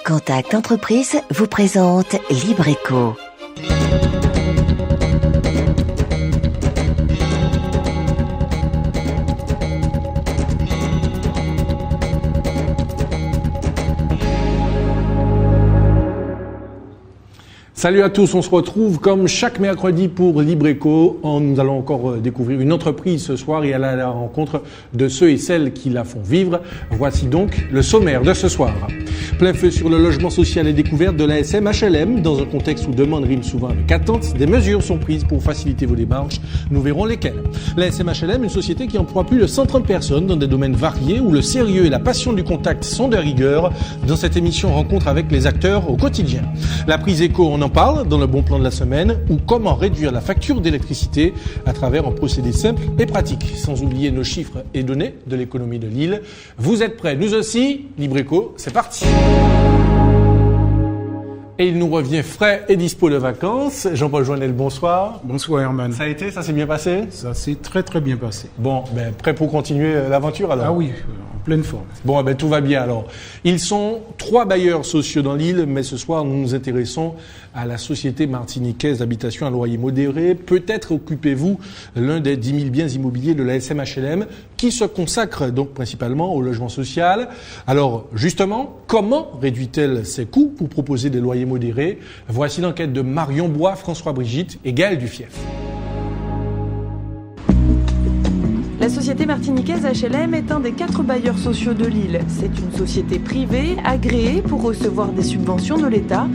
Contact Entreprise vous présente Libreco. Salut à tous, on se retrouve comme chaque mercredi pour Libreco. Nous allons encore découvrir une entreprise ce soir et aller à la rencontre de ceux et celles qui la font vivre. Voici donc le sommaire de ce soir. Plein feu sur le logement social et découverte de l'ASM HLM. Dans un contexte où demande rime souvent avec attente, des mesures sont prises pour faciliter vos démarches. Nous verrons lesquelles. L'ASM HLM, une société qui emploie plus de 130 personnes dans des domaines variés où le sérieux et la passion du contact sont de rigueur. Dans cette émission, rencontre avec les acteurs au quotidien. La prise éco, on en parle dans le bon plan de la semaine, ou comment réduire la facture d'électricité à travers un procédé simple et pratique, sans oublier nos chiffres et données de l'économie de l'île. Vous êtes prêts? Nous aussi. Libreco, c'est parti. Et il nous revient frais et dispo de vacances. Jean-Paul Joannel, bonsoir. Bonsoir Herman. Ça a été? Ça s'est bien passé? Ça s'est très très bien passé. Bon, prêt pour continuer l'aventure alors? Ah oui, en pleine forme. Bon, tout va bien alors. Ils sont 3 bailleurs sociaux dans l'île, mais ce soir nous nous intéressons à la Société martiniquaise d'habitation à loyer modéré. Peut-être occupez-vous l'un des 10 000 biens immobiliers de la SM HLM qui se consacre donc principalement au logement social. Alors justement, comment réduit-elle ses coûts pour proposer des loyers modérés? Voici l'enquête de Marion Bois, François Brigitte et Gaël Dufief. La Société martiniquaise HLM est un des 4 bailleurs sociaux de l'île. C'est une société privée, agréée pour recevoir des subventions de l'État.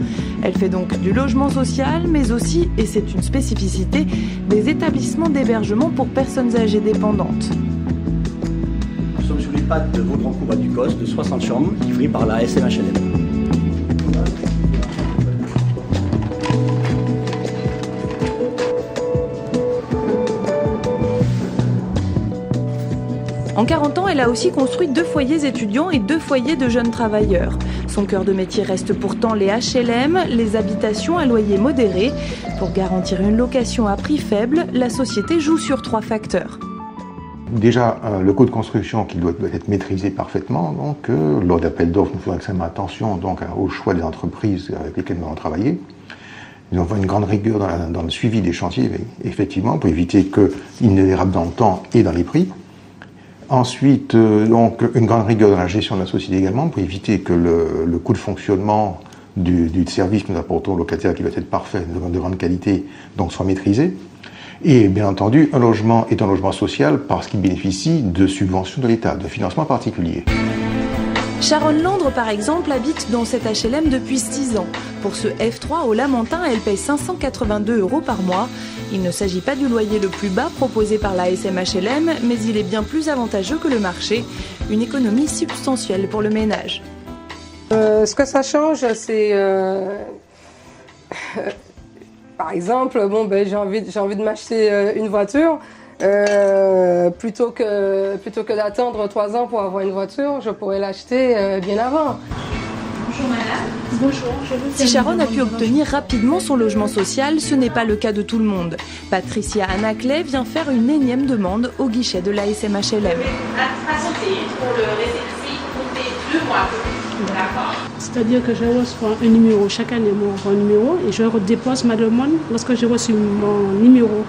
Elle fait donc du logement social, mais aussi, et c'est une spécificité, des établissements d'hébergement pour personnes âgées dépendantes. Nous sommes sur les pattes de Vaudrancourt à Ducos, de 60 chambres, livrées par la SM HLM. En 40 ans, elle a aussi construit 2 foyers étudiants et 2 foyers de jeunes travailleurs. Son cœur de métier reste pourtant les HLM, les habitations à loyer modéré. Pour garantir une location à prix faible, la société joue sur 3 facteurs. Déjà, le coût de construction qui doit être maîtrisé parfaitement. Donc, lors d'appels d'offres, nous faisons extrêmement attention donc, au choix des entreprises avec lesquelles nous allons travailler. Nous avons une grande rigueur dans le suivi des chantiers, effectivement, pour éviter qu'ils ne dérapent dans le temps et dans les prix. Ensuite, donc, une grande rigueur dans la gestion de la société également, pour éviter que le coût de fonctionnement du service que nous apportons au locataire, qui doit être parfait, de grande qualité, donc soit maîtrisé. Et bien entendu, un logement est un logement social parce qu'il bénéficie de subventions de l'État, de financements particuliers. Sharon Landre, par exemple, habite dans cette HLM depuis 6 ans. Pour ce F3 au Lamentin, elle paye 582 € par mois. Il ne s'agit pas du loyer le plus bas proposé par la SM HLM, mais il est bien plus avantageux que le marché. Une économie substantielle pour le ménage. Ce que ça change, c'est... par exemple, j'ai envie de m'acheter une voiture. Plutôt que d'attendre 3 ans pour avoir une voiture, je pourrais l'acheter bien avant. Bonjour madame. Bonjour. Si Sharon a pu obtenir rapidement son logement social, ce n'est pas le cas de tout le monde. Patricia Anaclet vient faire une énième demande au guichet de l'ASM HLM. Patientez pour le récépissé, comptez 2 mois. D'accord. C'est-à-dire que je reçois un numéro, chaque année on reçoit un numéro et je redépose ma demande lorsque j'ai reçu mon numéro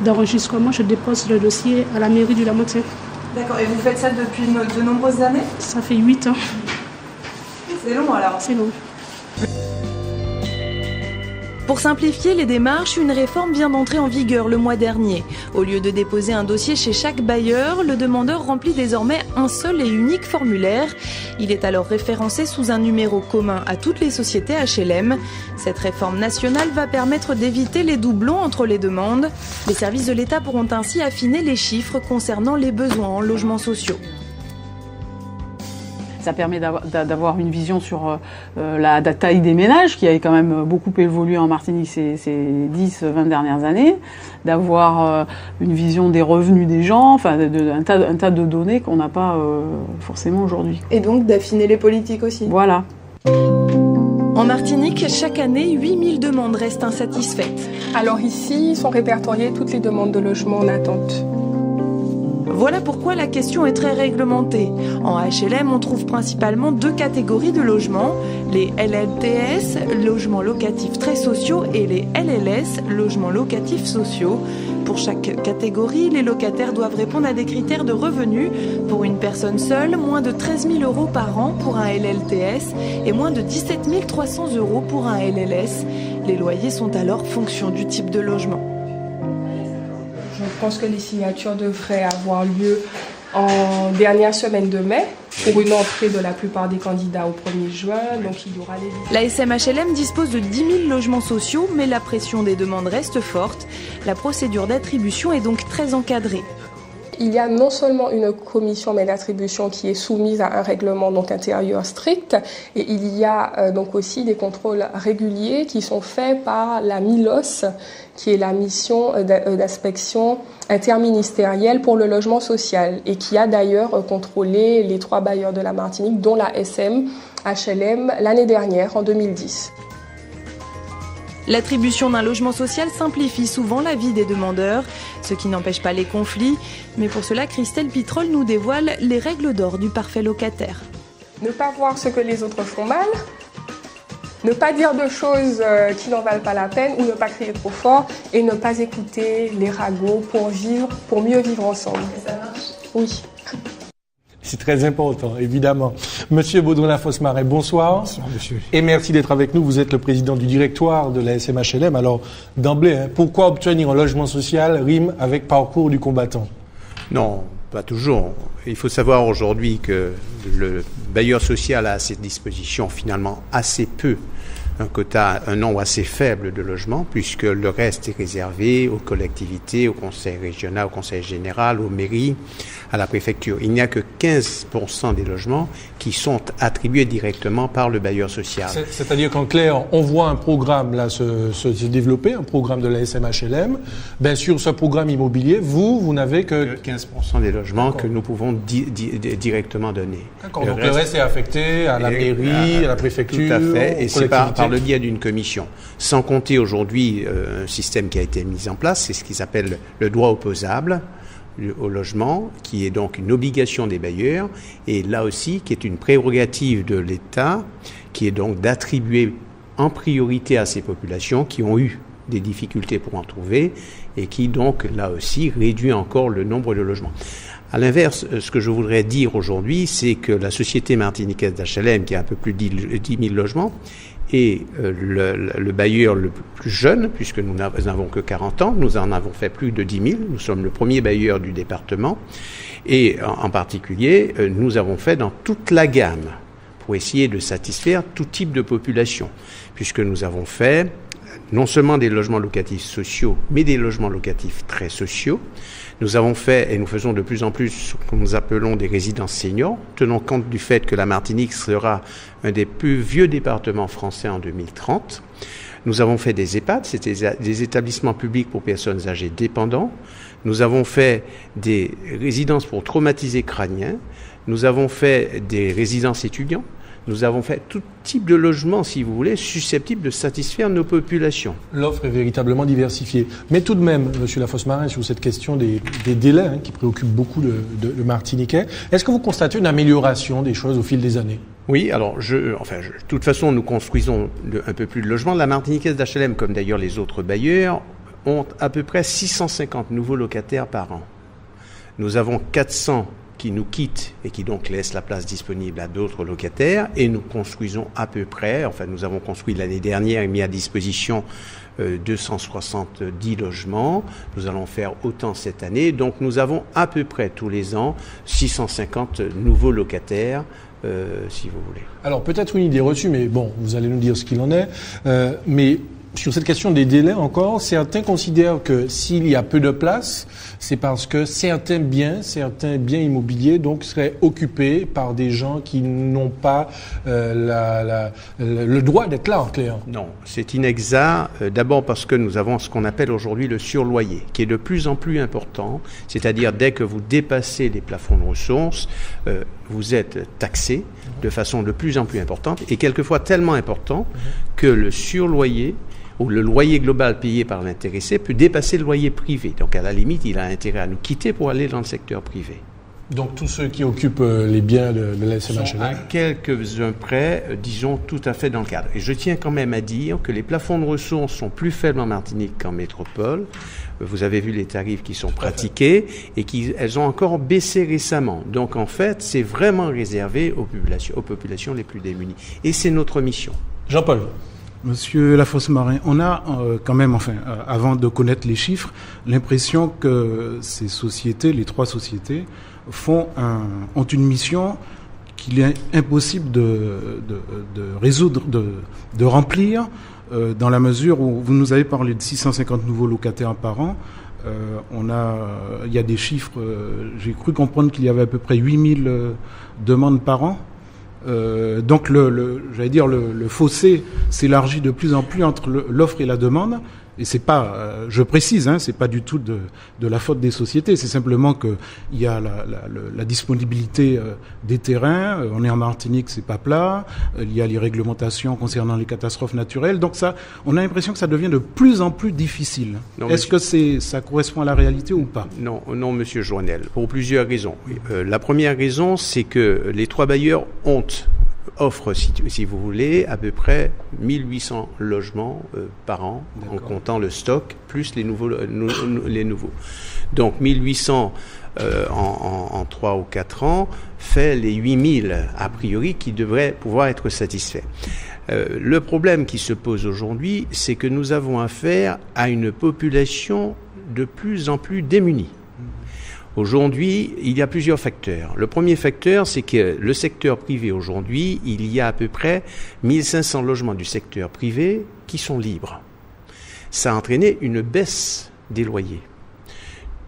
d'enregistrement, je dépose le dossier à la mairie du Lamentin. D'accord, et vous faites ça depuis de nombreuses années? Ça fait 8 ans. C'est long alors? C'est long. Pour simplifier les démarches, une réforme vient d'entrer en vigueur le mois dernier. Au lieu de déposer un dossier chez chaque bailleur, le demandeur remplit désormais un seul et unique formulaire. Il est alors référencé sous un numéro commun à toutes les sociétés HLM. Cette réforme nationale va permettre d'éviter les doublons entre les demandes. Les services de l'État pourront ainsi affiner les chiffres concernant les besoins en logements sociaux. Ça permet d'avoir une vision sur la taille des ménages, qui a quand même beaucoup évolué en Martinique ces 10-20 dernières années, d'avoir une vision des revenus des gens, enfin un tas de données qu'on n'a pas forcément aujourd'hui. Et donc d'affiner les politiques aussi. Voilà. En Martinique, chaque année, 8000 demandes restent insatisfaites. Alors ici, sont répertoriées toutes les demandes de logement en attente. Voilà pourquoi la question est très réglementée. En HLM, on trouve principalement 2 catégories de logements, les LLTS, logements locatifs très sociaux, et les LLS, logements locatifs sociaux. Pour chaque catégorie, les locataires doivent répondre à des critères de revenus. Pour une personne seule, moins de 13 000 € par an pour un LLTS et moins de 17 300 € pour un LLS. Les loyers sont alors fonction du type de logement. Je pense que les signatures devraient avoir lieu en dernière semaine de mai pour une entrée de la plupart des candidats au 1er juin. Donc il y aura les... La SMHLM dispose de 10 000 logements sociaux, mais la pression des demandes reste forte. La procédure d'attribution est donc très encadrée. Il y a non seulement une commission d'attribution qui est soumise à un règlement donc intérieur strict, et il y a donc aussi des contrôles réguliers qui sont faits par la MILOS, qui est la mission d'inspection interministérielle pour le logement social, et qui a d'ailleurs contrôlé les 3 bailleurs de la Martinique, dont la SMHLM l'année dernière, en 2010. L'attribution d'un logement social simplifie souvent la vie des demandeurs, ce qui n'empêche pas les conflits. Mais pour cela, Christelle Pitrol nous dévoile les règles d'or du parfait locataire. Ne pas voir ce que les autres font mal, ne pas dire de choses qui n'en valent pas la peine ou ne pas crier trop fort et ne pas écouter les ragots pour mieux vivre ensemble. Ça marche ? Oui. C'est très important, évidemment. Monsieur Baudouin-Lafosse-Marais, bonsoir. Bonsoir, monsieur. Et merci d'être avec nous. Vous êtes le président du directoire de la SMHLM. Alors, d'emblée, pourquoi obtenir un logement social rime avec parcours du combattant ? Non, pas toujours. Il faut savoir aujourd'hui que le bailleur social a à ses dispositions finalement assez peu, un nombre assez faible de logements, puisque le reste est réservé aux collectivités, au conseil régional, au conseil général, aux mairies, à la préfecture. Il n'y a que 15% des logements qui sont attribués directement par le bailleur social. C'est-à-dire qu'en clair, on voit un programme là se développer, un programme de la SMHLM. Bien sûr, ce programme immobilier, vous n'avez que 15% des logements que nous pouvons directement donner. D'accord. Donc le reste est affecté à la mairie, à la préfecture. Tout à fait. Et c'est par le biais d'une commission. Sans compter aujourd'hui un système qui a été mis en place, c'est ce qui s'appelle le droit opposable au logement, qui est donc une obligation des bailleurs, et là aussi qui est une prérogative de l'État, qui est donc d'attribuer en priorité à ces populations qui ont eu des difficultés pour en trouver, et qui donc là aussi réduit encore le nombre de logements. À l'inverse, ce que je voudrais dire aujourd'hui, c'est que la société martiniquaise d'HLM, qui a un peu plus de 10 000 logements, et le bailleur le plus jeune, puisque nous n'avons que 40 ans, nous en avons fait plus de 10 000, nous sommes le premier bailleur du département, et en particulier, nous avons fait dans toute la gamme, pour essayer de satisfaire tout type de population, puisque nous avons fait non seulement des logements locatifs sociaux, mais des logements locatifs très sociaux. Nous avons fait, et nous faisons de plus en plus ce que nous appelons des résidences seniors, tenant compte du fait que la Martinique sera un des plus vieux départements français en 2030. Nous avons fait des EHPAD, c'était des établissements publics pour personnes âgées dépendantes. Nous avons fait des résidences pour traumatisés crâniens. Nous avons fait des résidences étudiants. Nous avons fait tout type de logement, si vous voulez, susceptible de satisfaire nos populations. L'offre est véritablement diversifiée. Mais tout de même, monsieur Lafosse-Marais, sur cette question des délais qui préoccupent beaucoup le Martiniquais, est-ce que vous constatez une amélioration des choses au fil des années ? Oui, alors, de toute façon, nous construisons un peu plus de logements. La Martiniquaise d'HLM, comme d'ailleurs les autres bailleurs, ont à peu près 650 nouveaux locataires par an. Nous avons 400 qui nous quittent et qui donc laissent la place disponible à d'autres locataires, et nous construisons à peu près, nous avons construit l'année dernière et mis à disposition 270 logements, nous allons faire autant cette année, donc nous avons à peu près tous les ans 650 nouveaux locataires, si vous voulez. Alors peut-être une idée reçue, mais bon, vous allez nous dire ce qu'il en est, mais sur cette question des délais encore, certains considèrent que s'il y a peu de place, c'est parce que certains biens immobiliers donc seraient occupés par des gens qui n'ont pas le droit d'être là en clair. Non, c'est inexact. D'abord parce que nous avons ce qu'on appelle aujourd'hui le surloyer, qui est de plus en plus important. C'est-à-dire dès que vous dépassez les plafonds de ressources, vous êtes taxé de façon de plus en plus importante et quelquefois tellement important que le surloyer où le loyer global payé par l'intéressé peut dépasser le loyer privé. Donc à la limite, il a intérêt à nous quitter pour aller dans le secteur privé. Donc tous ceux qui occupent les biens de la SMHLM à quelques-uns près, disons, tout à fait dans le cadre. Et je tiens quand même à dire que les plafonds de ressources sont plus faibles en Martinique qu'en métropole. Vous avez vu les tarifs qui sont pratiqués et elles ont encore baissé récemment. Donc en fait, c'est vraiment réservé aux populations les plus démunies. Et c'est notre mission. Jean-Paul. Monsieur Lafosse-Marin, on a quand même, avant de connaître les chiffres, l'impression que ces sociétés, les 3 sociétés, ont une mission qu'il est impossible de résoudre, de remplir, dans la mesure où vous nous avez parlé de 650 nouveaux locataires par an. Il y a des chiffres, j'ai cru comprendre qu'il y avait à peu près 8000 demandes par an. Donc le fossé s'élargit de plus en plus entre l'offre et la demande. Et c'est pas, je précise, c'est pas du tout de la faute des sociétés. C'est simplement que il y a la disponibilité des terrains. On est en Martinique, c'est pas plat. Il y a les réglementations concernant les catastrophes naturelles. Donc on a l'impression que ça devient de plus en plus difficile. Est-ce que ça correspond à la réalité ou pas? Non, Monsieur Joannel, pour plusieurs raisons. La première raison, c'est que les 3 bailleurs offre, si vous voulez, à peu près 1800 logements par an, en comptant le stock, plus les nouveaux. Donc 1800 en 3 ou 4 ans fait les 8000, a priori, qui devraient pouvoir être satisfaits. Le problème qui se pose aujourd'hui, c'est que nous avons affaire à une population de plus en plus démunie. Aujourd'hui, il y a plusieurs facteurs. Le premier facteur, c'est que le secteur privé aujourd'hui, il y a à peu près 1500 logements du secteur privé qui sont libres. Ça a entraîné une baisse des loyers.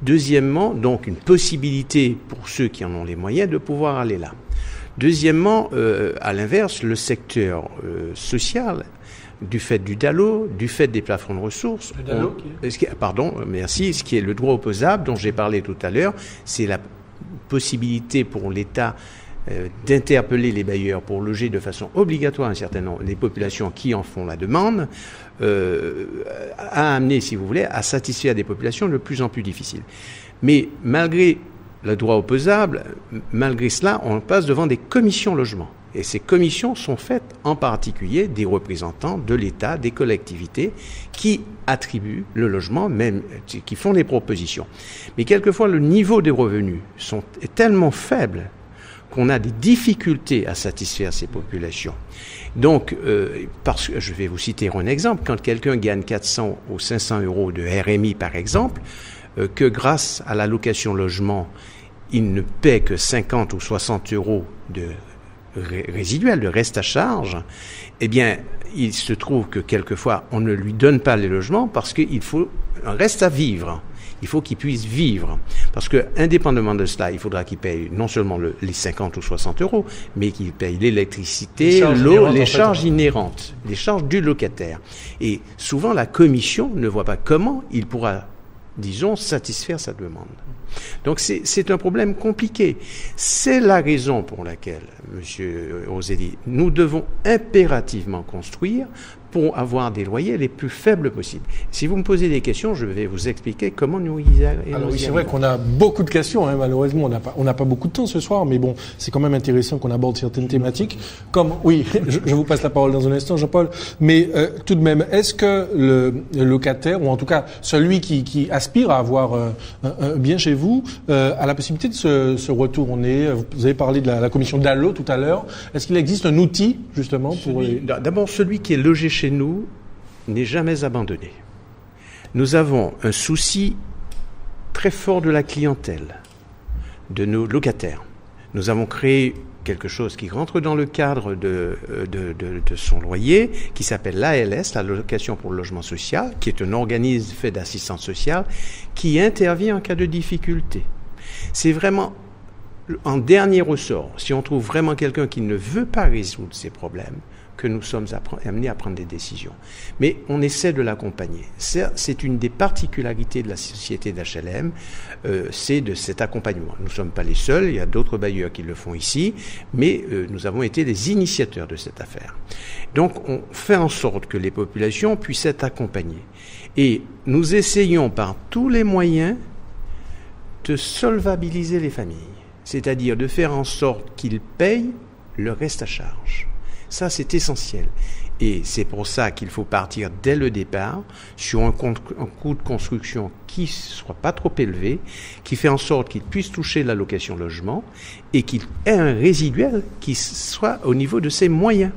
Deuxièmement, donc une possibilité pour ceux qui en ont les moyens de pouvoir aller là. Deuxièmement, à l'inverse, le secteur social, du fait du DALO, du fait des plafonds de ressources. Le DALO, ce qui est le droit opposable dont j'ai parlé tout à l'heure, c'est la possibilité pour l'État d'interpeller les bailleurs pour loger de façon obligatoire un certain nombre des populations qui en font la demande, a amené, si vous voulez, à satisfaire des populations de plus en plus difficiles. Mais malgré le droit opposable, malgré cela, on passe devant des commissions logement. Et ces commissions sont faites en particulier des représentants de l'État, des collectivités, qui attribuent le logement, même qui font des propositions. Mais quelquefois, le niveau des revenus est tellement faible qu'on a des difficultés à satisfaire ces populations. Donc, parce que je vais vous citer un exemple, quand quelqu'un gagne 400 ou 500 euros de RMI, par exemple, que grâce à l'allocation logement, il ne paie que 50 ou 60 euros de résiduel, de reste à charge, eh bien, il se trouve que quelquefois, on ne lui donne pas les logements parce qu'il faut un reste à vivre. Il faut qu'il puisse vivre. Parce que, indépendamment de cela, il faudra qu'il paye non seulement les 50 ou 60 euros, mais qu'il paye l'électricité, l'eau, les charges inhérentes, les charges du locataire. Et souvent, la commission ne voit pas comment il pourra, disons, satisfaire sa demande. Donc c'est un problème compliqué. C'est la raison pour laquelle, Monsieur Roselli, nous devons impérativement construire pour avoir des loyers les plus faibles possibles. Si vous me posez des questions, je vais vous expliquer comment nous y arrivons. Alors oui, c'est vrai qu'on a beaucoup de questions, malheureusement on n'a pas beaucoup de temps ce soir, mais bon, c'est quand même intéressant qu'on aborde certaines thématiques. Oui, je vous passe la parole dans un instant, Jean-Paul, mais tout de même, est-ce que le locataire, ou en tout cas celui qui aspire à avoir un bien chez vous, a la possibilité de se retourner? Vous avez parlé de la commission DALO tout à l'heure. Est-ce qu'il existe un outil justement pour... D'abord, celui qui est logé chez nous n'est jamais abandonné. Nous avons un souci très fort de la clientèle, de nos locataires. Nous avons créé quelque chose qui rentre dans le cadre de son loyer, qui s'appelle l'ALS, la location pour le logement social, qui est un organisme fait d'assistance sociale, qui intervient en cas de difficulté. C'est vraiment en dernier ressort. Si on trouve vraiment quelqu'un qui ne veut pas résoudre ses problèmes, que nous sommes amenés à prendre des décisions. Mais on essaie de l'accompagner. C'est une des particularités de la société d'HLM, c'est de cet accompagnement. Nous ne sommes pas les seuls, il y a d'autres bailleurs qui le font ici, mais nous avons été les initiateurs de cette affaire. Donc on fait en sorte que les populations puissent être accompagnées. Et nous essayons par tous les moyens de solvabiliser les familles, c'est-à-dire de faire en sorte qu'ils payent le reste à charge. Ça, c'est essentiel. Et c'est pour ça qu'il faut partir dès le départ sur un coût de construction qui ne soit pas trop élevé, qui fait en sorte qu'ils puissent toucher l'allocation logement et qu'il ait un résiduel qui soit au niveau de ses moyens.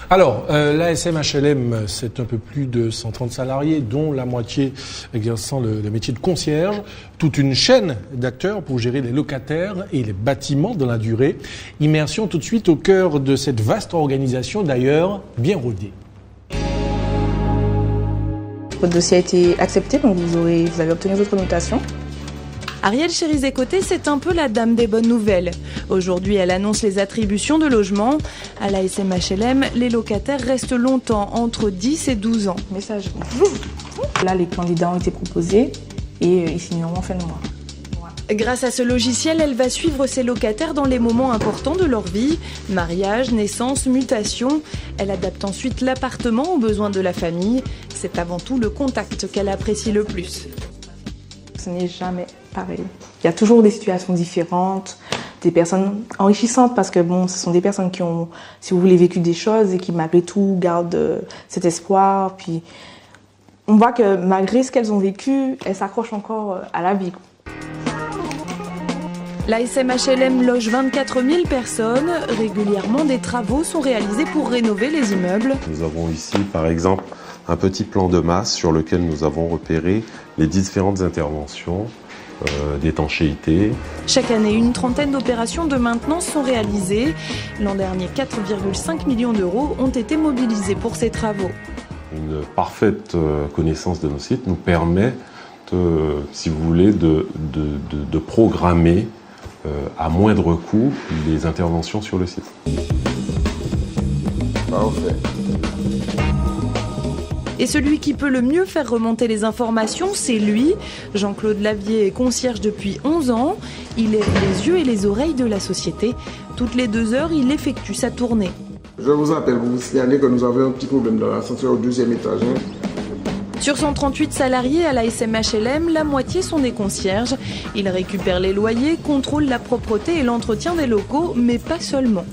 Alors, l'ASM HLM, c'est un peu plus de 130 salariés, dont la moitié exerçant le métier de concierge. Toute une chaîne d'acteurs pour gérer les locataires et les bâtiments dans la durée. Immersion tout de suite au cœur de cette vaste organisation, d'ailleurs bien rodée. Votre dossier a été accepté, donc vous avez obtenu votre notation. Ariel Chérizet-Côté, c'est un peu la dame des bonnes nouvelles. Aujourd'hui, elle annonce les attributions de logements. À la SMHLM, les locataires restent longtemps, entre 10 et 12 ans. Message. Là, les candidats ont été proposés et ils signeront en fin de mois. Grâce à ce logiciel, elle va suivre ses locataires dans les moments importants de leur vie. Mariage, naissance, mutation. Elle adapte ensuite l'appartement aux besoins de la famille. C'est avant tout le contact qu'elle apprécie le plus. Ce n'est jamais pareil. Il y a toujours des situations différentes, des personnes enrichissantes parce que ce sont des personnes qui ont, si vous voulez, vécu des choses et qui malgré tout gardent cet espoir. Puis on voit que malgré ce qu'elles ont vécu, elles s'accrochent encore à la vie. La SMHLM loge 24 000 personnes. Régulièrement, des travaux sont réalisés pour rénover les immeubles. Nous avons ici, par exemple, un petit plan de masse sur lequel nous avons repéré les différentes interventions d'étanchéité. Chaque année, une trentaine d'opérations de maintenance sont réalisées. L'an dernier, 4,5 millions d'euros ont été mobilisés pour ces travaux. Une parfaite connaissance de nos sites nous permet, si vous voulez, de programmer à moindre coût les interventions sur le site. Parfait. Et celui qui peut le mieux faire remonter les informations, c'est lui. Jean-Claude Lavier est concierge depuis 11 ans. Il est les yeux et les oreilles de la société. Toutes les 2 heures, il effectue sa tournée. Je vous appelle pour vous signaler que nous avons un petit problème dans l'ascenseur au 2e étage. Sur 138 salariés à la SMHLM, la moitié sont des concierges. Ils récupèrent les loyers, contrôlent la propreté et l'entretien des locaux, mais pas seulement.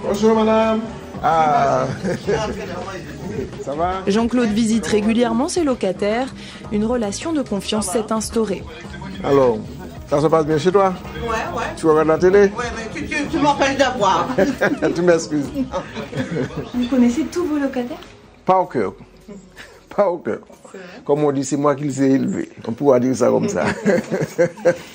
Bonjour madame. Ah, ça va? Jean-Claude visite régulièrement ses locataires. Une relation de confiance s'est instaurée. Alors, ça se passe bien chez toi? Ouais. Tu regardes la télé? Ouais, mais tu m'empêches d'avoir. Tu m'excuses. Vous connaissez tous vos locataires? Pas au cœur. Pas au cœur. Comme on dit, c'est moi qui les ai élevés. On pourra dire ça comme ça.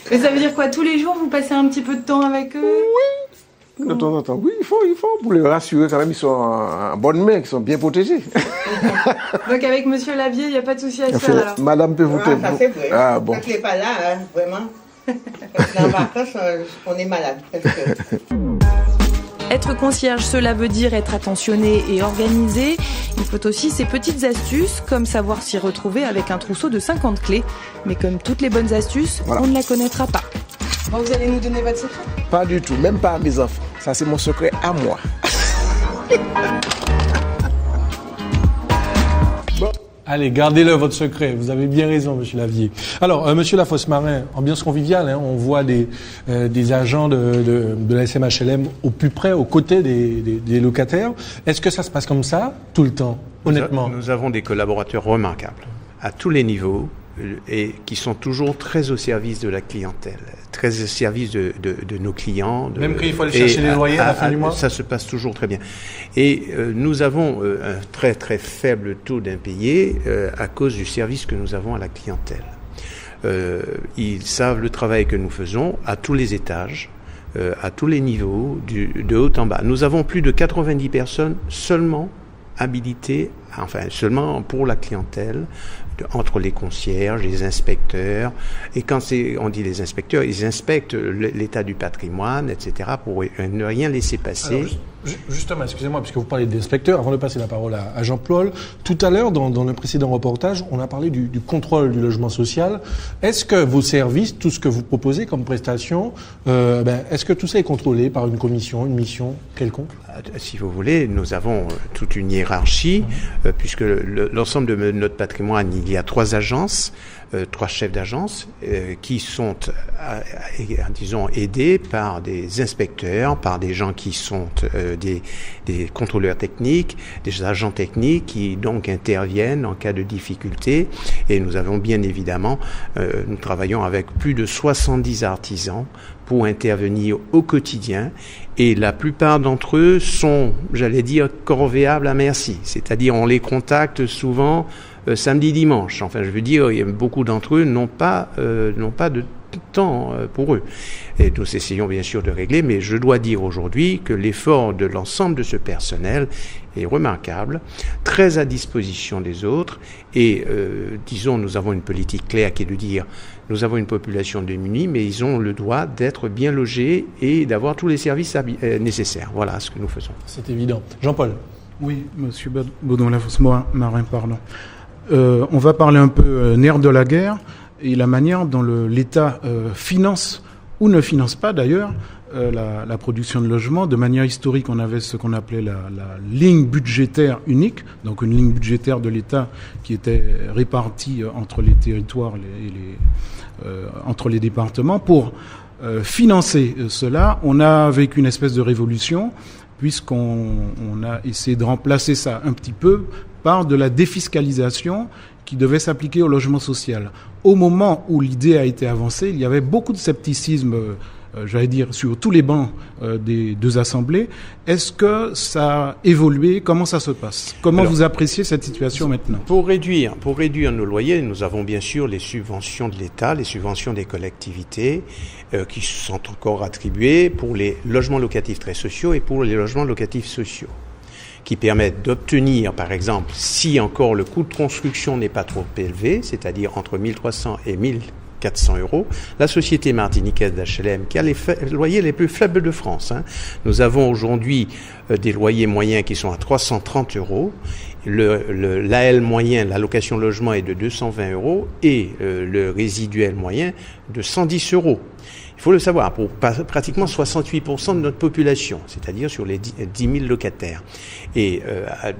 Mais ça veut dire quoi? Tous les jours, vous passez un petit peu de temps avec eux? Oui. De temps en temps, oui, il faut, pour les rassurer quand même, ils sont en bonne main, ils sont bien protégés. Donc avec Monsieur Lavier, il n'y a pas de souci à se faire alors? Madame peut vous ça c'est vrai. Ah bon. Quand il n'est pas là, vraiment, dans vacances, on est malade. Être concierge, cela veut dire être attentionné et organisé. Il faut aussi ces petites astuces, comme savoir s'y retrouver avec un trousseau de 50 clés. Mais comme toutes les bonnes astuces, on ne la connaîtra pas. Bon, vous allez nous donner votre secret? Pas du tout, même pas à mes enfants. Ça, c'est mon secret à moi. Bon. Allez, gardez-le, votre secret. Vous avez bien raison, Monsieur Lavier. Alors, Monsieur Lafosse-Marin, ambiance conviviale, hein, on voit des agents de la SMHLM au plus près, aux côtés des locataires. Est-ce que ça se passe comme ça, tout le temps, honnêtement? Nous avons des collaborateurs remarquables, à tous les niveaux, et qui sont toujours très au service de la clientèle, très au service de nos clients. Même quand il faut aller chercher les loyers à la fin du mois? Ça se passe toujours très bien. Et nous avons un très très faible taux d'impayés à cause du service que nous avons à la clientèle. Ils savent le travail que nous faisons à tous les étages, à tous les niveaux, de haut en bas. Nous avons plus de 90 personnes seulement habilitées, enfin seulement pour la clientèle, entre les concierges, les inspecteurs. Et quand on dit les inspecteurs, ils inspectent l'état du patrimoine, etc., pour ne rien laisser passer. Alors, justement, excusez-moi, puisque vous parlez d'inspecteurs, avant de passer la parole à Jean-Paul, tout à l'heure, dans le précédent reportage, on a parlé du contrôle du logement social. Est-ce que vos services, tout ce que vous proposez comme prestation, est-ce que tout ça est contrôlé par une commission, une mission quelconque ? Si vous voulez, nous avons toute une hiérarchie, puisque l'ensemble de notre patrimoine, il y a 3 agences, 3 chefs d'agence qui sont, disons, aidés par des inspecteurs, par des gens qui sont des contrôleurs techniques, des agents techniques qui donc interviennent en cas de difficulté. Et nous avons bien évidemment, nous travaillons avec plus de 70 artisans pour intervenir au quotidien. Et la plupart d'entre eux sont, j'allais dire, corvéables à merci. C'est-à-dire, on les contacte souvent samedi, dimanche. Enfin, je veux dire, beaucoup d'entre eux n'ont pas de temps pour eux. Et nous essayons bien sûr de régler, mais je dois dire aujourd'hui que l'effort de l'ensemble de ce personnel est remarquable, très à disposition des autres. Et disons, nous avons une politique claire qui est de dire, nous avons une population démunie, mais ils ont le droit d'être bien logés et d'avoir tous les services nécessaires. Voilà ce que nous faisons. C'est évident. Jean-Paul. Oui, Monsieur Baudon-Lafosse-Marin, pardon. On va parler un peu nerf de la guerre et la manière dont l'État finance ou ne finance pas d'ailleurs la production de logements. De manière historique, on avait ce qu'on appelait la ligne budgétaire unique, donc une ligne budgétaire de l'État qui était répartie entre les territoires entre les départements. Pour financer cela, on a vécu une espèce de révolution puisqu'on a essayé de remplacer ça un petit peu par de la défiscalisation qui devait s'appliquer au logement social. Au moment où l'idée a été avancée, il y avait beaucoup de scepticisme, j'allais dire, sur tous les bancs des 2 assemblées. Est-ce que ça a évolué ? Comment ça se passe ? Comment vous appréciez cette situation maintenant ? Pour réduire nos loyers, nous avons bien sûr les subventions de l'État, les subventions des collectivités qui sont encore attribuées pour les logements locatifs très sociaux et pour les logements locatifs sociaux, qui permettent d'obtenir, par exemple, si encore le coût de construction n'est pas trop élevé, c'est-à-dire entre 1 300 et 1 400 euros, la société martiniquaise d'HLM, qui a les loyers les plus faibles de France. Nous avons aujourd'hui des loyers moyens qui sont à 330 euros. L'AL moyen, l'allocation logement, est de 220 euros et le résiduel moyen de 110 euros. Il faut le savoir, pour pratiquement 68% de notre population, c'est-à-dire sur les 10 000 locataires. Et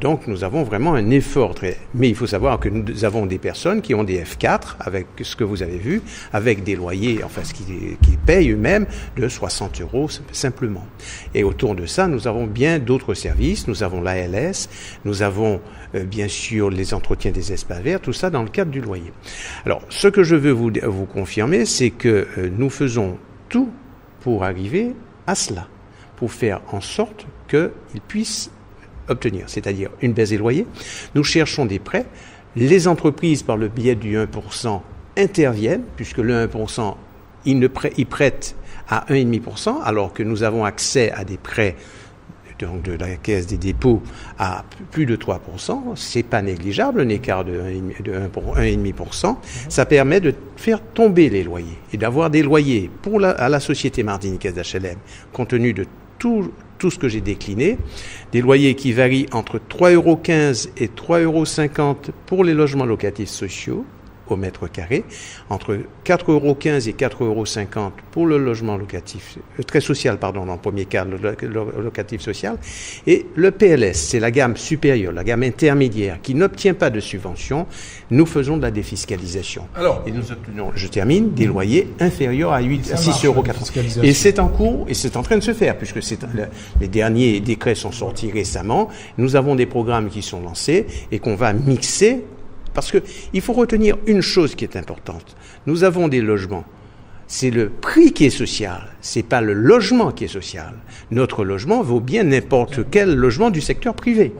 donc, nous avons vraiment un effort Mais il faut savoir que nous avons des personnes qui ont des F4, avec ce que vous avez vu, avec des loyers, enfin, ce qu'ils payent eux-mêmes, de 60 euros simplement. Et autour de ça, nous avons bien d'autres services. Nous avons l'ALS, nous avons bien sûr les entretiens des espaces verts, tout ça dans le cadre du loyer. Alors, ce que je veux vous confirmer, c'est que nous faisons tout pour arriver à cela, pour faire en sorte qu'ils puissent obtenir, c'est-à-dire une baisse des loyers. Nous cherchons des prêts. Les entreprises, par le biais du 1%, interviennent, puisque le 1%, ils prêtent à 1,5%, alors que nous avons accès à des prêts donc de la Caisse des dépôts à plus de 3%, c'est pas négligeable, un écart de 1,5%. Ça permet de faire tomber les loyers et d'avoir des loyers à la société martiniquaise d'HLM, compte tenu de tout ce que j'ai décliné, des loyers qui varient entre 3,15 € et 3,50 € pour les logements locatifs sociaux au mètre carré, entre 4,15 € et 4,50 € pour le logement locatif, très social, pardon, dans le premier cas, le locatif social, et le PLS, c'est la gamme supérieure, la gamme intermédiaire, qui n'obtient pas de subvention. Nous faisons de la défiscalisation. Alors, et nous obtenons, je termine, des loyers inférieurs à 6,80 €. Et c'est en cours, et c'est en train de se faire, puisque les derniers décrets sont sortis récemment. Nous avons des programmes qui sont lancés et qu'on va mixer. Parce qu'il faut retenir une chose qui est importante. Nous avons des logements. C'est le prix qui est social. C'est pas le logement qui est social. Notre logement vaut bien n'importe quel logement du secteur privé.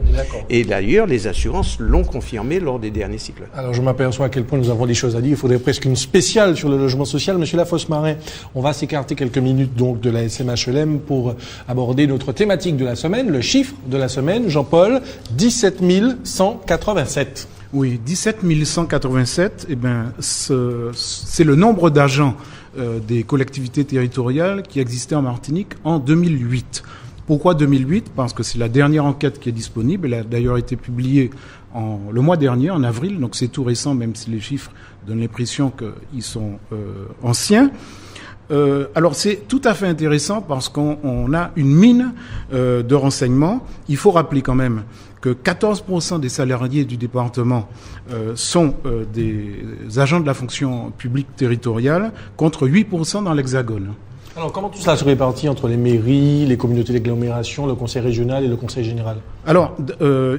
Et d'ailleurs, les assurances l'ont confirmé lors des derniers cycles. Alors, je m'aperçois à quel point nous avons des choses à dire. Il faudrait presque une spéciale sur le logement social. Monsieur Lafosse-Marin, on va s'écarter quelques minutes donc de la SMHLM pour aborder notre thématique de la semaine, le chiffre de la semaine. Jean-Paul, 17 187. Oui, 17 187, eh ben, c'est le nombre d'agents des collectivités territoriales qui existaient en Martinique en 2008. Pourquoi 2008 ? Parce que c'est la dernière enquête qui est disponible. Elle a d'ailleurs été publiée le mois dernier, en avril, donc c'est tout récent, même si les chiffres donnent l'impression qu'ils sont anciens. Alors c'est tout à fait intéressant parce qu'on a une mine de renseignements. Il faut rappeler quand même que 14% des salariés du département sont des agents de la fonction publique territoriale, contre 8% dans l'Hexagone. Alors, comment tout cela se répartit entre les mairies, les communautés d'agglomération, le conseil régional et le conseil général ? Alors,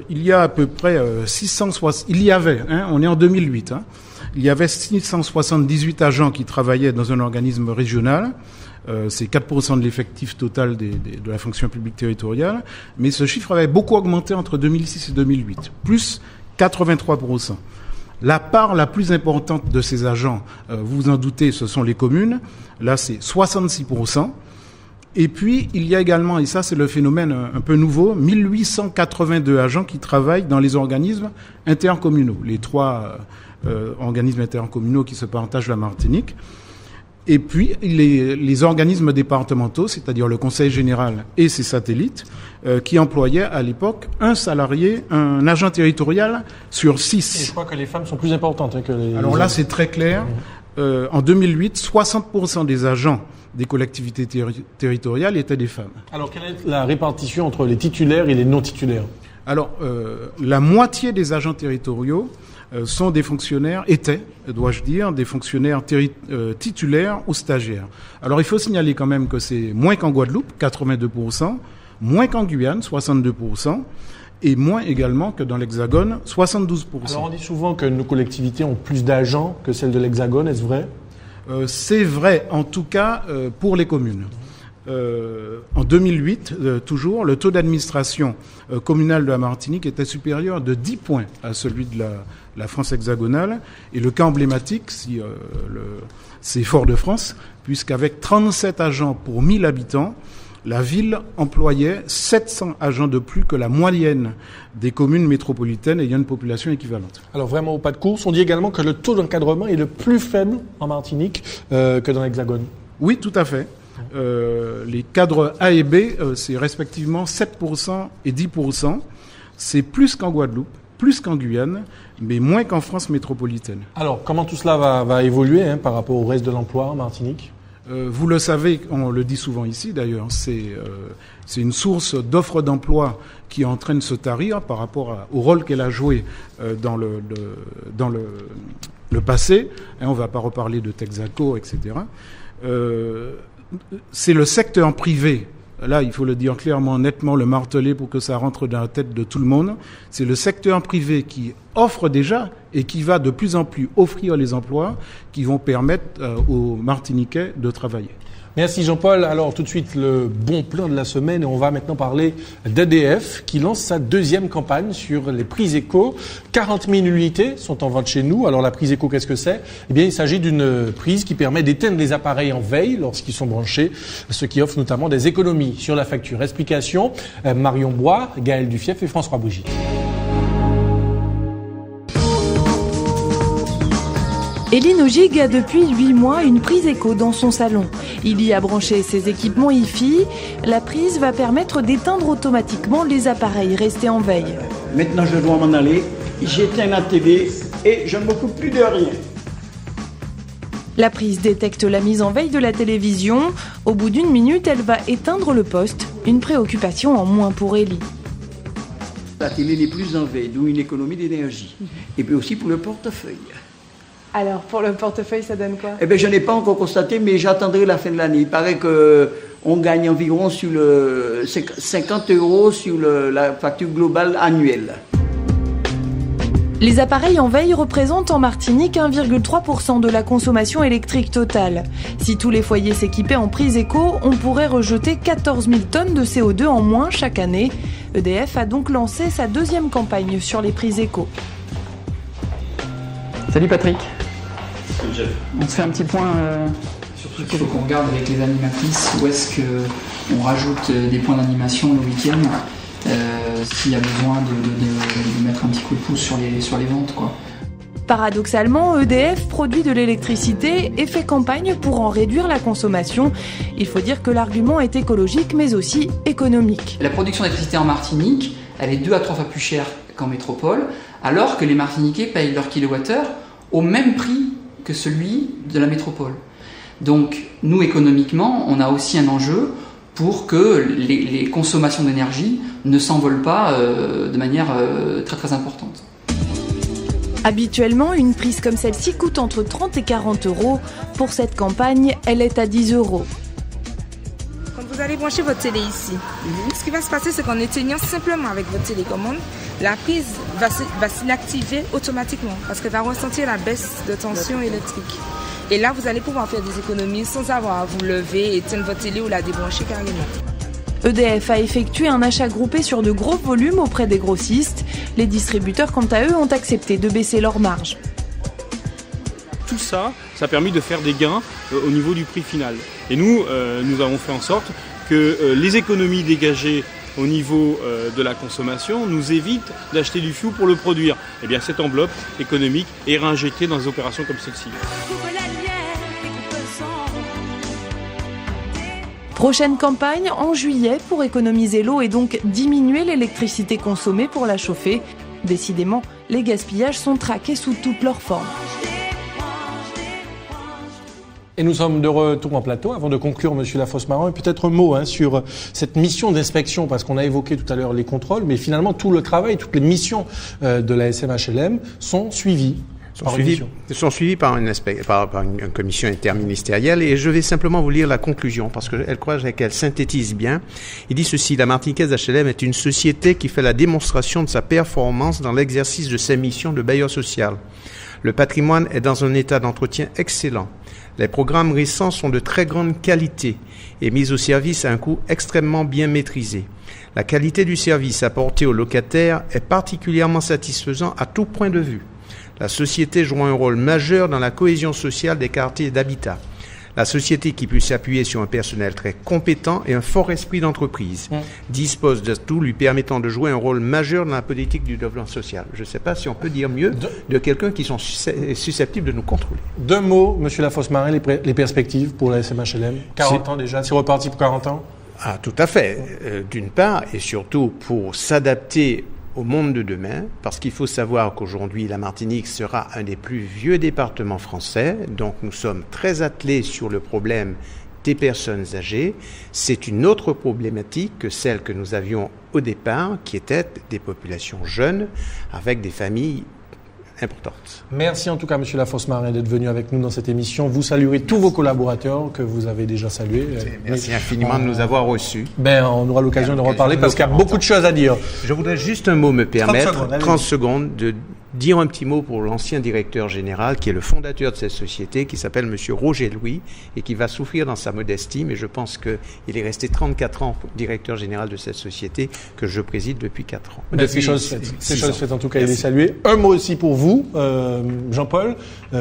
il y a à peu près 660... Il y avait, on est en 2008, il y avait 678 agents qui travaillaient dans un organisme régional. C'est 4% de l'effectif total de la fonction publique territoriale. Mais ce chiffre avait beaucoup augmenté entre 2006 et 2008, plus 83%. La part la plus importante de ces agents, vous vous en doutez, ce sont les communes. Là, c'est 66%. Et puis, il y a également, et ça c'est le phénomène un peu nouveau, 1882 agents qui travaillent dans les organismes intercommunaux, les 3 organismes intercommunaux qui se partagent la Martinique. Et puis, les organismes départementaux, c'est-à-dire le Conseil général et ses satellites, qui employaient à l'époque un salarié, un agent territorial sur 6. Et je crois que les femmes sont plus importantes que les... Alors là, c'est très clair. En 2008, 60% des agents des collectivités territoriales étaient des femmes. Alors, quelle est la répartition entre les titulaires et les non-titulaires ? Alors, la moitié des agents territoriaux sont des fonctionnaires, étaient, dois-je dire, des fonctionnaires titulaires ou stagiaires. Alors, il faut signaler quand même que c'est moins qu'en Guadeloupe, 82%, moins qu'en Guyane, 62%, et moins également que dans l'Hexagone, 72%. Alors, on dit souvent que nos collectivités ont plus d'agents que celles de l'Hexagone, est-ce vrai ? C'est vrai, en tout cas, pour les communes. En 2008, toujours, le taux d'administration communale de la Martinique était supérieur de 10 points à celui de la France hexagonale. Et le cas emblématique, c'est Fort-de-France, puisqu'avec 37 agents pour 1000 habitants, la ville employait 700 agents de plus que la moyenne des communes métropolitaines ayant une population équivalente. Alors vraiment au pas de course, on dit également que le taux d'encadrement est le plus faible en Martinique que dans l'Hexagone. Oui, tout à fait. Les cadres A et B, c'est respectivement 7% et 10%. C'est plus qu'en Guadeloupe, plus qu'en Guyane, mais moins qu'en France métropolitaine. Alors, comment tout cela va évoluer par rapport au reste de l'emploi en Martinique ? Vous le savez, on le dit souvent ici d'ailleurs, c'est une source d'offres d'emploi qui est en train de se tarir par rapport au rôle qu'elle a joué dans le passé. On ne va pas reparler de Texaco, etc. C'est le secteur privé, là il faut le dire clairement, nettement, le marteler pour que ça rentre dans la tête de tout le monde. C'est le secteur privé qui offre déjà et qui va de plus en plus offrir les emplois qui vont permettre aux Martiniquais de travailler. Merci Jean-Paul. Alors tout de suite le bon plan de la semaine et on va maintenant parler d'EDF qui lance sa deuxième campagne sur les prises éco. 40 000 unités sont en vente chez nous. Alors la prise éco, qu'est-ce que c'est ? Eh bien il s'agit d'une prise qui permet d'éteindre les appareils en veille lorsqu'ils sont branchés, ce qui offre notamment des économies sur la facture. Explication, Marion Bois, Gaël Dufief et François Bougie. Eline Ogig a depuis 8 mois une prise éco dans son salon. Il y a branché ses équipements Hi-Fi. La prise va permettre d'éteindre automatiquement les appareils restés en veille. Maintenant, je dois m'en aller. J'éteins la télé et je ne m'occupe plus de rien. La prise détecte la mise en veille de la télévision. Au bout d'1 minute, elle va éteindre le poste. Une préoccupation en moins pour Elie. La télé n'est plus en veille, d'où une économie d'énergie. Et puis aussi pour le portefeuille. Alors, pour le portefeuille, ça donne quoi ? Eh bien, je n'ai pas encore constaté, mais j'attendrai la fin de l'année. Il paraît qu'on gagne environ 50 € sur la facture globale annuelle. Les appareils en veille représentent en Martinique 1,3% de la consommation électrique totale. Si tous les foyers s'équipaient en prise éco, on pourrait rejeter 14 000 tonnes de CO2 en moins chaque année. EDF a donc lancé sa deuxième campagne sur les prises éco. Salut Patrick. On se fait un petit point. Surtout qu'il faut qu'on regarde avec les animatrices où est-ce qu'on rajoute des points d'animation le week-end. s'il y a besoin de mettre un petit coup de pouce sur les ventes, quoi. Paradoxalement, EDF produit de l'électricité et fait campagne pour en réduire la consommation. Il faut dire que l'argument est écologique mais aussi économique. La production d'électricité en Martinique, elle est 2 à 3 fois plus chère qu'en métropole, alors que les Martiniquais payent leur kilowattheure au même prix que celui de la métropole. Donc, nous, économiquement, on a aussi un enjeu pour que les consommations d'énergie ne s'envolent pas de manière très très importante. Habituellement, une prise comme celle-ci coûte entre 30 et 40 euros. Pour cette campagne, elle est à 10 euros. Quand vous allez brancher votre télé ici, ce qui va se passer, c'est qu'en éteignant simplement avec votre télécommande, la prise va s'inactiver automatiquement parce qu'elle va ressentir la baisse de tension électrique. Et là, vous allez pouvoir faire des économies sans avoir à vous lever, éteindre votre télé ou la débrancher carrément. EDF a effectué un achat groupé sur de gros volumes auprès des grossistes. Les distributeurs, quant à eux, ont accepté de baisser leurs marges. Tout ça a permis de faire des gains au niveau du prix final. Et nous avons fait en sorte que les économies dégagées au niveau de la consommation nous évitent d'acheter du fioul pour le produire. Et bien cette enveloppe économique est réinjectée dans des opérations comme celle-ci. Prochaine campagne en juillet pour économiser l'eau et donc diminuer l'électricité consommée pour la chauffer. Décidément, les gaspillages sont traqués sous toutes leurs formes. Et nous sommes de retour en plateau. Avant de conclure, Monsieur Lafosse-Marin, peut-être un mot sur cette mission d'inspection, parce qu'on a évoqué tout à l'heure les contrôles, mais finalement tout le travail, toutes les missions de la SMHLM sont suivies. Sont suivis par une commission interministérielle, et je vais simplement vous lire la conclusion parce que je crois qu'elle synthétise bien. Il dit ceci: la Martiniquaise HLM est une société qui fait la démonstration de sa performance dans l'exercice de ses missions de bailleur social. Le patrimoine est dans un état d'entretien excellent. Les programmes récents sont de très grande qualité et mis au service à un coût extrêmement bien maîtrisé. La qualité du service apporté aux locataires est particulièrement satisfaisant à tout point de vue. La société joue un rôle majeur dans la cohésion sociale des quartiers d'habitat. La société, qui peut s'appuyer sur un personnel très compétent et un fort esprit d'entreprise, dispose de tout lui permettant de jouer un rôle majeur dans la politique du développement social. Je ne sais pas si on peut dire mieux de quelqu'un qui sont susceptibles de nous contrôler. 2 mots, Monsieur Lafosse-Marin, les perspectives pour la SMHLM. 40 ans déjà, c'est reparti pour 40 ans? Ah, tout à fait. D'une part, et surtout pour s'adapter au monde de demain, parce qu'il faut savoir qu'aujourd'hui, la Martinique sera un des plus vieux départements français, donc nous sommes très attelés sur le problème des personnes âgées. C'est une autre problématique que celle que nous avions au départ, qui était des populations jeunes, avec des familles importantes. Merci en tout cas, Monsieur Lafosse-Marin, d'être venu avec nous dans cette émission. Vous saluerez tous vos collaborateurs que vous avez déjà salués. Merci infiniment de nous avoir reçus. On aura l'occasion de reparler parce qu'il y a beaucoup de choses à dire. Je voudrais juste un mot me permettre, 30 secondes, de dire un petit mot pour l'ancien directeur général, qui est le fondateur de cette société, qui s'appelle Monsieur Roger Louis, et qui va souffrir dans sa modestie, mais je pense qu'il est resté 34 ans directeur général de cette société que je préside depuis 4 ans. C'est chose faite, en tout cas, il est salué. Un mot aussi pour vous, Jean-Paul,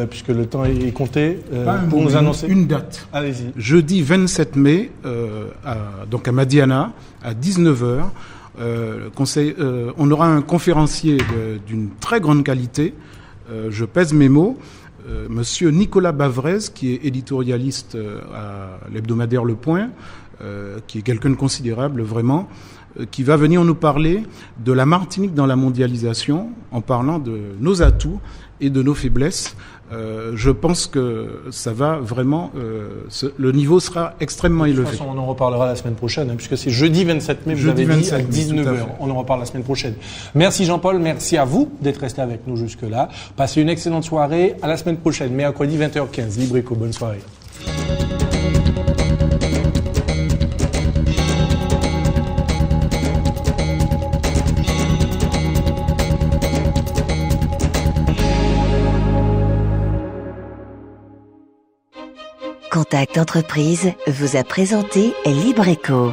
puisque le temps est compté, pour nous annoncer une date. Allez-y. Jeudi 27 mai, donc à Madiana, à 19h, on aura un conférencier d'une très grande qualité, je pèse mes mots, Monsieur Nicolas Bavrez, qui est éditorialiste à l'hebdomadaire Le Point, qui est quelqu'un de considérable vraiment, qui va venir nous parler de la Martinique dans la mondialisation, en parlant de nos atouts et de nos faiblesses. Je pense que ça va vraiment, le niveau sera extrêmement élevé. De toute façon, on en reparlera la semaine prochaine, puisque c'est jeudi 27 mai, vous avez dit, à 19h. On en reparle la semaine prochaine. Merci Jean-Paul, merci à vous d'être resté avec nous jusque-là. Passez une excellente soirée. À la semaine prochaine, mercredi 20h15. Libreco, bonne soirée. Contact Entreprise vous a présenté Libreco.